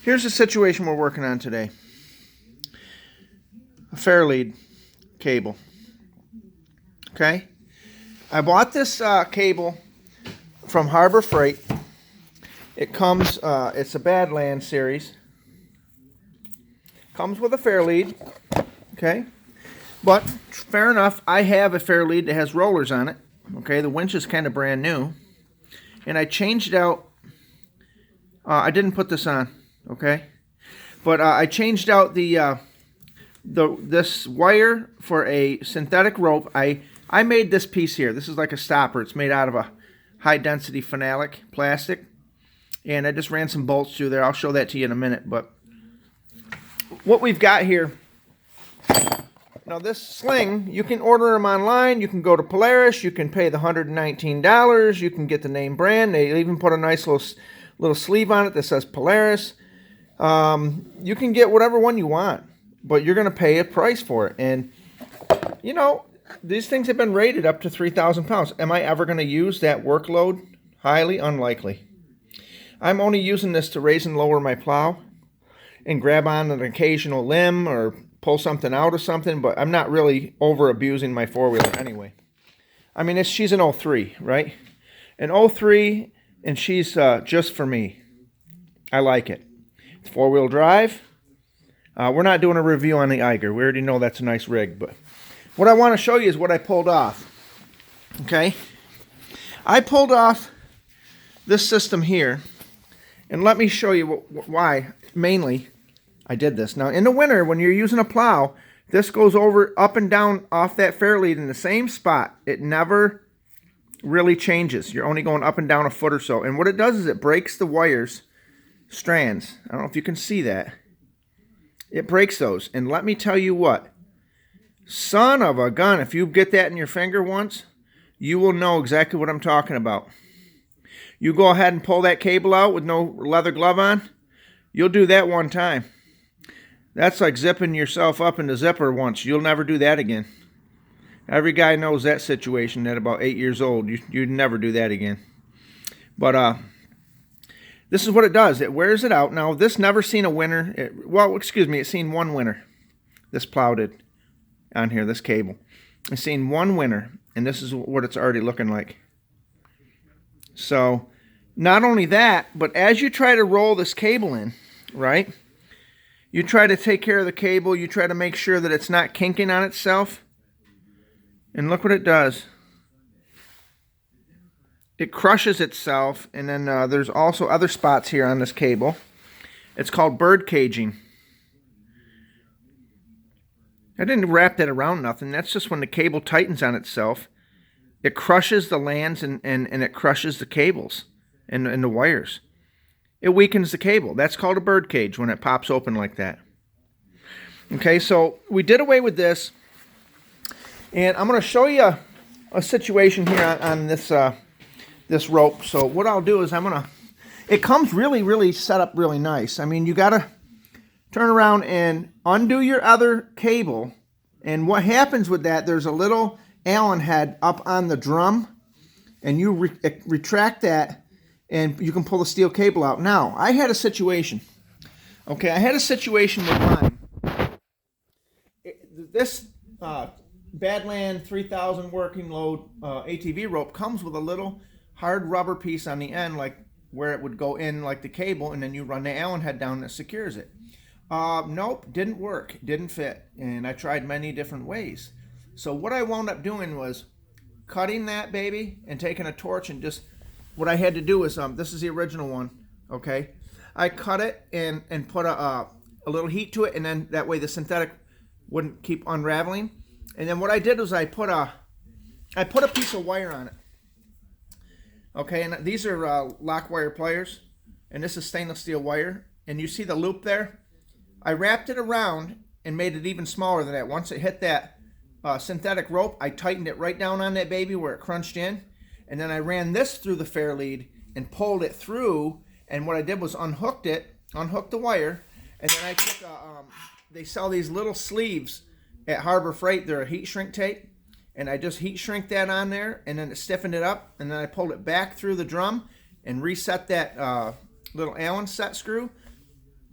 Here's the situation we're working on today. A Fairlead cable. Okay? I bought this cable from Harbor Freight. It comes, it's a Badland series. Comes with a Fairlead. Okay? But, fair enough, I have a Fairlead that has rollers on it. Okay? The winch is kind of brand new. And I changed out, I didn't put this on. Okay? But I changed out this wire for a synthetic rope. I made this piece here. This is like a stopper. It's made out of a high density phenolic plastic. And I just ran some bolts through there. I'll show that to you in a minute. But what we've got here, now this sling, you can order them online. You can go to Polaris. You can pay the $119. You can get the name brand. They even put a nice little sleeve on it that says Polaris. You can get whatever one you want, but you're going to pay a price for it. And, you know, these things have been rated up to 3,000 pounds. Am I ever going to use that workload? Highly unlikely. I'm only using this to raise and lower my plow and grab on an occasional limb or pull something out of something, but I'm not really over abusing my four-wheeler anyway. I mean, she's an 03, right? An 03, and she's just for me. I like it. It's four-wheel drive. We're not doing a review on the Eiger. We already know that's a nice rig, but what I want to show you is what I pulled off. Okay? I pulled off this system here, and let me show you why, mainly, I did this. Now, in the winter, when you're using a plow, this goes over up and down off that Fairlead in the same spot. It never really changes. You're only going up and down a foot or so. And what it does is it breaks the wires, strands. I don't know if you can see that. It breaks those. And let me tell you what. Son of a gun, if you get that in your finger once, you will know exactly what I'm talking about. You go ahead and pull that cable out with no leather glove on, you'll do that one time. That's like zipping yourself up in the zipper once. You'll never do that again. Every guy knows that situation at about 8 years old. You'd never do that again. But this is what it does. It wears it out. Now, this never seen a winter. It's seen one winter. This plow did on here, this cable. It's seen one winter, and this is what it's already looking like. So, not only that, but as you try to roll this cable in, right, you try to take care of the cable. You try to make sure that it's not kinking on itself. And look what it does. It crushes itself, and then there's also other spots here on this cable. It's called bird caging. I didn't wrap that around nothing. That's just when the cable tightens on itself. It crushes the lands and it crushes the cables and the wires. It weakens the cable. That's called a bird cage when it pops open like that. Okay, so we did away with this. And I'm going to show you a situation here on this this rope. So what I'll do is it comes really set up really nice. I mean, you got to turn around and undo your other cable. And what happens with that, there's a little Allen head up on the drum. And you retract that, and you can pull the steel cable out. Now, I had a situation. Okay, I had a situation with mine. This Badland 3000 working load ATV rope comes with a little hard rubber piece on the end, like where it would go in like the cable, and then you run the Allen head down that secures it. Nope, didn't work, didn't fit, and I tried many different ways. So what I wound up doing was cutting that baby and taking a torch and just, what I had to do was, this is the original one, okay? I cut it and put a little heat to it, and then that way the synthetic wouldn't keep unraveling. And then what I did was I put a piece of wire on it. Okay, and these are lock wire pliers, and this is stainless steel wire. And you see the loop there? I wrapped it around and made it even smaller than that. Once it hit that synthetic rope, I tightened it right down on that baby where it crunched in. And then I ran this through the Fairlead and pulled it through. And what I did was unhooked the wire. And then I took they sell these little sleeves at Harbor Freight. They're a heat shrink tape. And I just heat shrink that on there. And then it stiffened it up. And then I pulled it back through the drum and reset that little Allen set screw.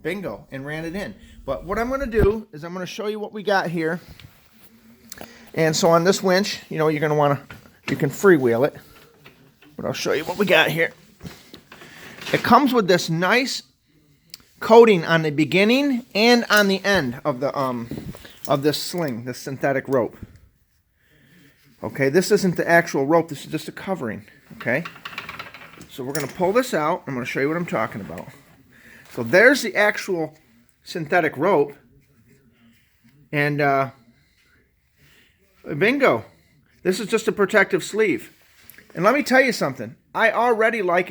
Bingo, and ran it in. But what I'm going to do is I'm going to show you what we got here. And so on this winch, you know, you're going to want to, you can freewheel it. But I'll show you what we got here. It comes with this nice coating on the beginning and on the end of this sling, this synthetic rope. Okay, this isn't the actual rope, this is just a covering. Okay, so we're going to pull this out. I'm going to show you what I'm talking about. So there's the actual synthetic rope, and bingo, this is just a protective sleeve. And let me tell you something, I already like it.